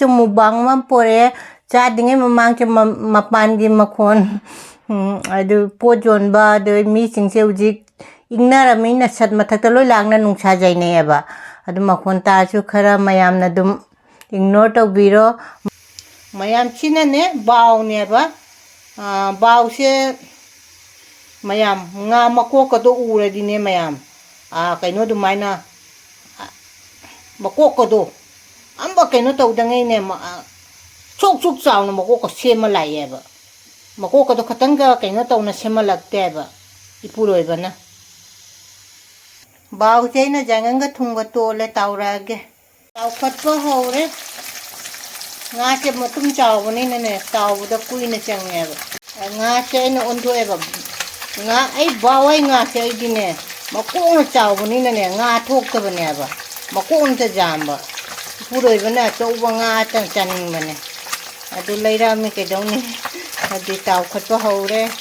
mubang man pore chadinge mamang che mapan gi makhon adu pojon ba de mi singse ujik ignara mina sat mathakta loi langna nungsa jaine aba adu makhon ta chu khara mayam na dum ignore to biro mayam china ne baw ne ba baw se mayam nga makok ko do ure di ne mayam kaino du maina makok ko do amba kaino to dangai ne chok chok chaw na makok ko sema lai ba makok ko do khatang ga kaino to na sema lakte ba ipuroi bana baw che na jangang ga thung ga to le tawra ge taw khat ko hore nga che matum chaw bani ne taw da kui na chang ne ba nga che na on thoi ba nga ai baw ai nga che di ne makok na chaw bani ne nga thok ta bane ba makok ta jamba puroi bana to ba nga tan chan bane adu leira mi ke dong ni adi taw khat ko hore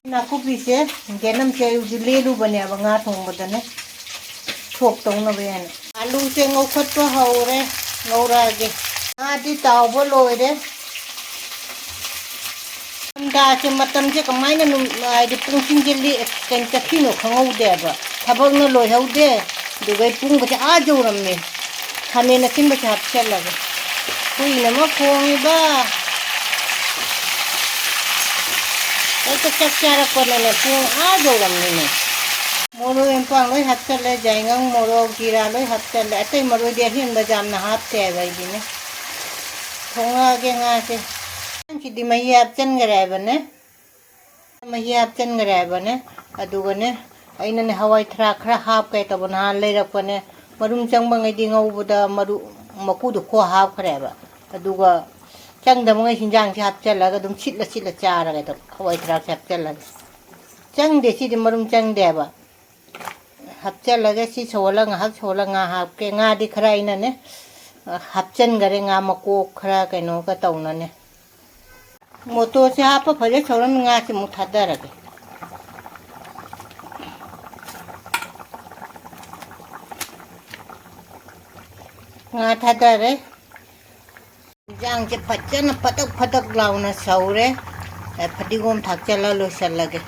na ku pi se genam che u le lu bane ba nga thong ba ne thok tong na ben alu che ngau khat ko hore ngora ge adi taw bo loi de da che matam che kamai na nu ai pung sing ge li ken ta khino khangau de ba thabak na loi hau de du gai pung ga a jo ram me khane na kin ba chap chal la ge kui na ma khong ba ai ta chak chara ko na le pung a jo ram me moro em pang loi hat chal le jai ngang moro gira loi hat chal le tai moro de hin ba jam na hat te bai di ne thonga ge nga che ki di mai ap chen ga rai ba ne mai ap chen ga rai ba ne adu ga ne aina ne hawai thra khra hap kai ta bana le rak pa ne marum chang ba ngai di ngau bu da maru maku du kho hap khre ba adu ga chang da ngai hinjang chi hap chal la ga dum chit la cha ra ga ta hawai thra chap chal la chang de chi di marum chang de ba hap chal la ga chi chola nga hap ke nga di khra ina ne hap chen ga re nga mako khra kai no ka taw na ne moto se hap pa phale chola nga chi mu thada ra ga nga thada re jang che pachan patak law na saure phadigom thak chala lo sal lage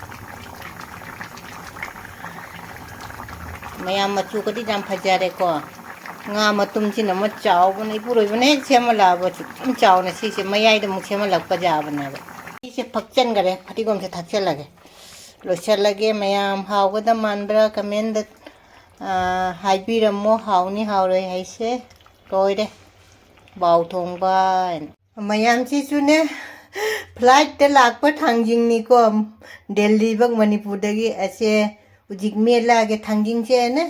mayam machu ka di jam phajare ko nga matum chi na ma chaw bane puroi bane chema la ba chu chaw na si se mayai da mu chema lak pa ja bane ba si se phakchan gare phadigom se thak chala lage lo sal lage mayam haw ga da manbra comment da haibi rammo hawni hawroi haise koi de baw thongba mayam chi chu ne flight te lak pa thangjing ni ko delhi bak manipur da gi ase ujik mela ge thangjing che ne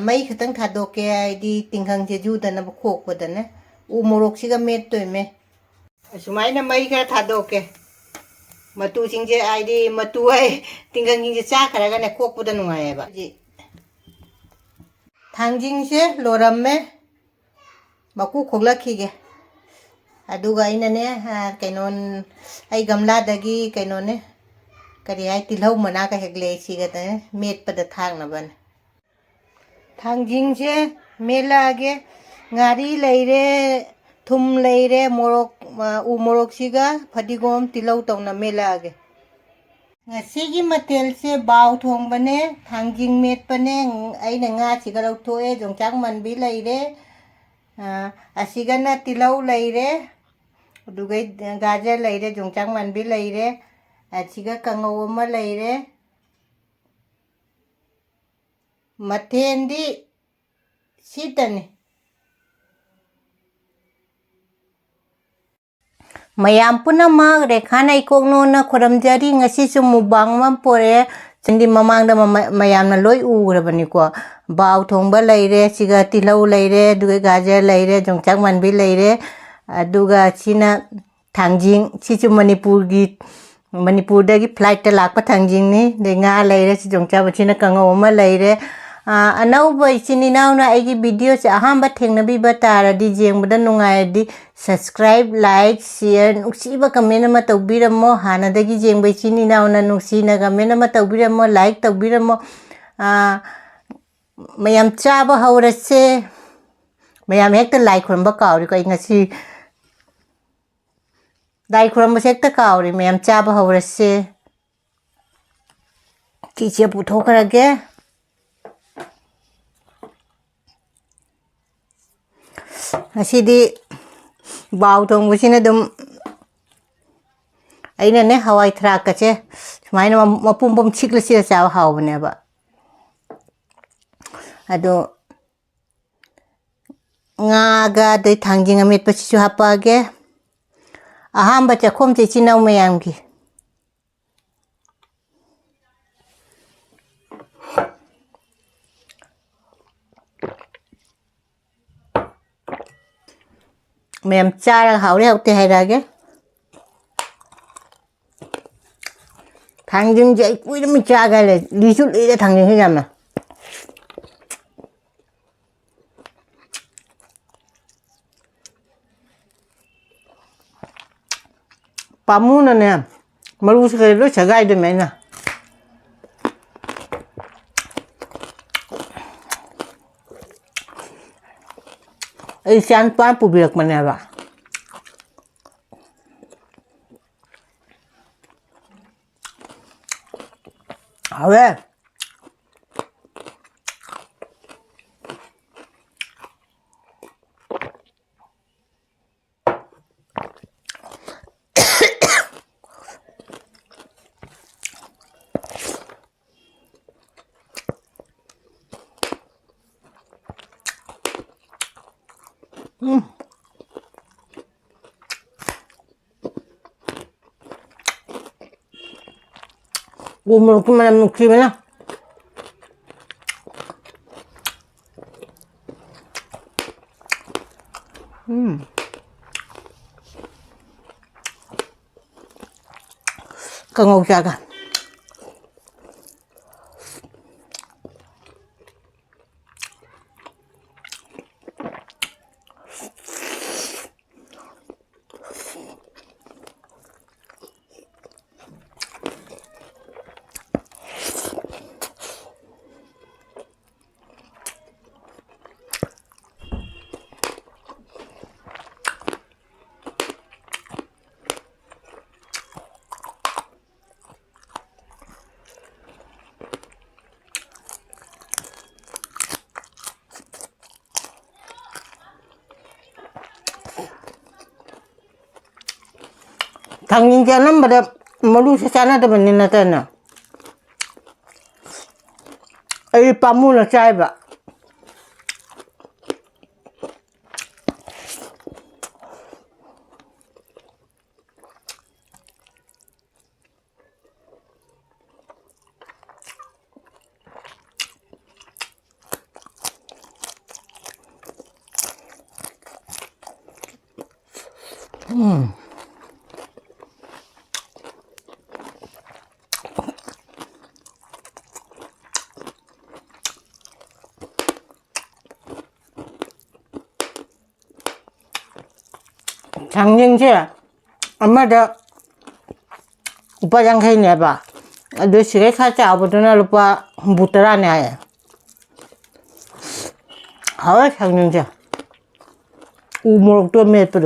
mai khatang thado ke ai di tingkhang je ju da na khok pa da ne u morok si ga met toy me sumai na mai ga thado ke matu sing je ai di matu ai tingkhang jing je cha khara ga ne khok pa da nungai ba ji thangjing se loram me maku khogla khige aduga ina ne kainon ai gamla dagi kainon ne kari ai tilhau mana ka hegle si ga ta met pa da thang na ban thangjing se mela ge ngari leire thum leire morok u morok siga phadigom tilhau tong na mela ge ngashigi mathel se baw thong bane thangjing met pane aina nga siga lau thoe jongchang man bi leire asigana tilhau leire dugai gajar leire jongchang man bi leire asiga kangau ma leire mathendi sitane mayam punamak rekhana ikokno na khoramjari ngasi chu mubang man pore chindi mamang da mayam na loi ugrabani ko baw thongba leire siga tilhau leire dugai gajar leire jongchang man bi leire aduga china thangjing chichu manipur da gi flight ta lakpa thangjing ni de nga leire chi jongcha ba china kangau ma leire anauba ichini naw na ai gi video se ahamba thengna bi batara di jeng bada nungai di subscribe like share nuksi ba comment ma tawbiramo hana da gi jeng ba ichini naw na nuksi na comment ma tawbiramo like tawbiramo mayam cha ba haurase mayam hekta lai khuramba kauri ko ngasi lai khuramba hekta kauri mayam chaba hawrase kiche puthokrage asidi baw thongbasina dum aina ne hawai thrak kache sumaina mapum pum chikla sira chawa hawbane ba ado nga ga dei thanging metpa chichu hapage ahamba chakhom che chinaw mayam gi mayam chara hawre hawte hairage thanging je puiram chaga le lisul ida thanging hijama pamuna ne maru se lo chagai de mena ai sian pan pubirak manaba awe umur ku mana mukti mana kangau jaga thanging janam bada malu sesana da banina tana ai pamula chai ba thanging je amada upa yang khai ne ba adu sire kha cha abuduna lupa butara ne aya hawa thanging je umur to metpa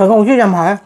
ngủ chứ làm hả?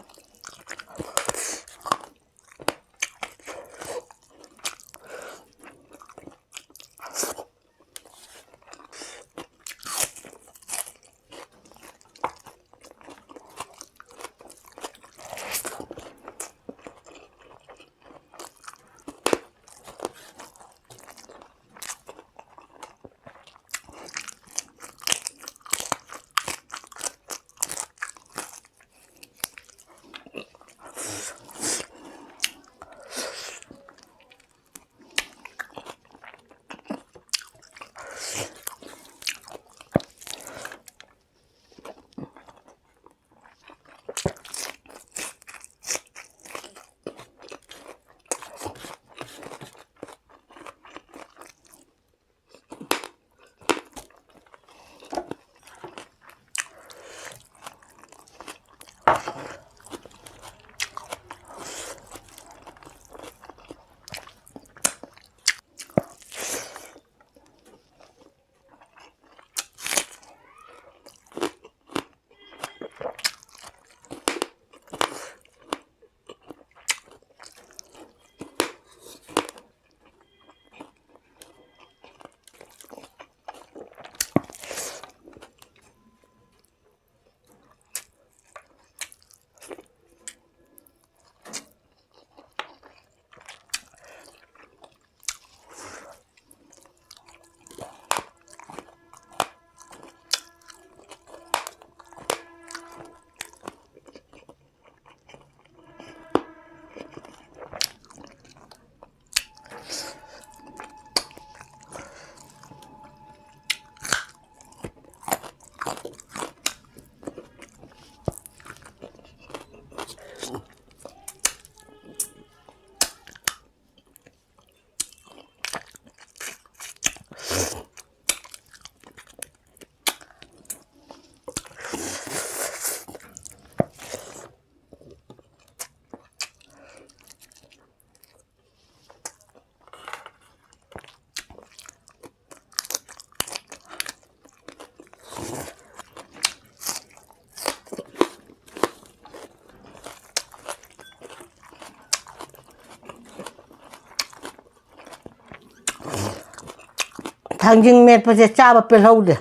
thanging metpa se chaba pel haude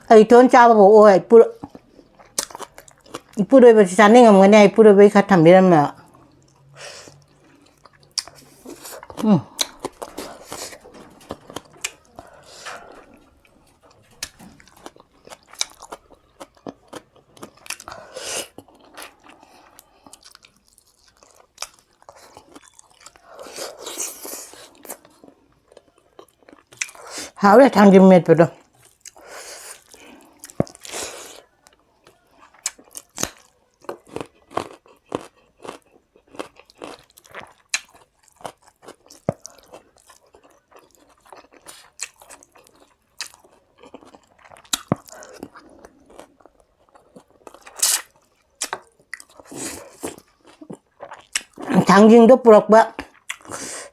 ai ton chaba bo oi puro ba chane ngam ngane ai puro be khatam biram na hawle thanging metpa do thanging do purak ba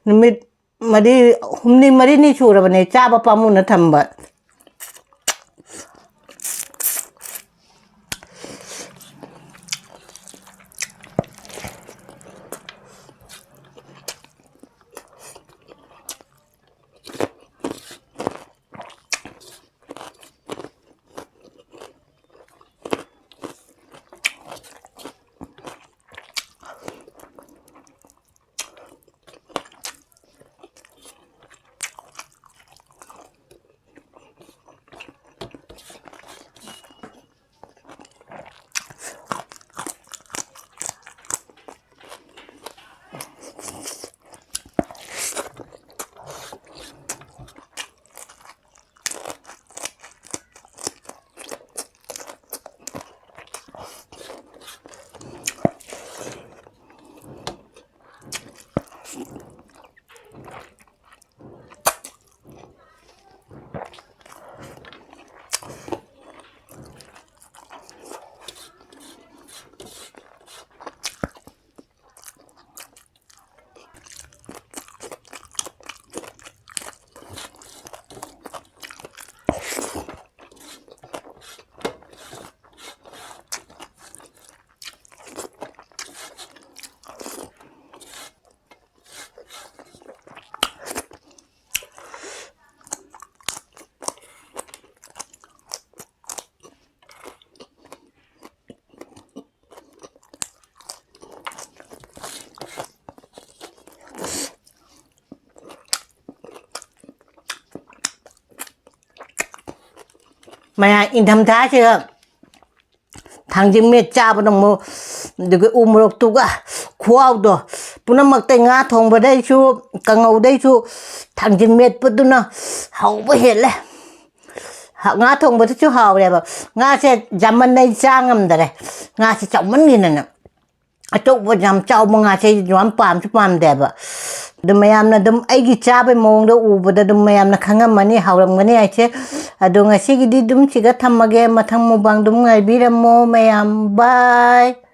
numit mari humni mari ni chura bane chaba pamu na thamba Maya indam da chứ thanging met cha nó mô được umrok tu ga khuao do puna mak tay nga thong ba dai chu kangau dai chu thanging met pu na hau ba he le nga thong ba chu hau le ba nga se jaman nei changam da le nga se chau man ni na a chau ba jam chau ma nga se jam pam chu pam de ba dum mayam na dum ai gi cha ba mong da u ba da dum mayam na khangam mani hauram mani ai che adong asi gi di dum chi ga thamage mathang mo bang dum ngai bi ram mo mayam bye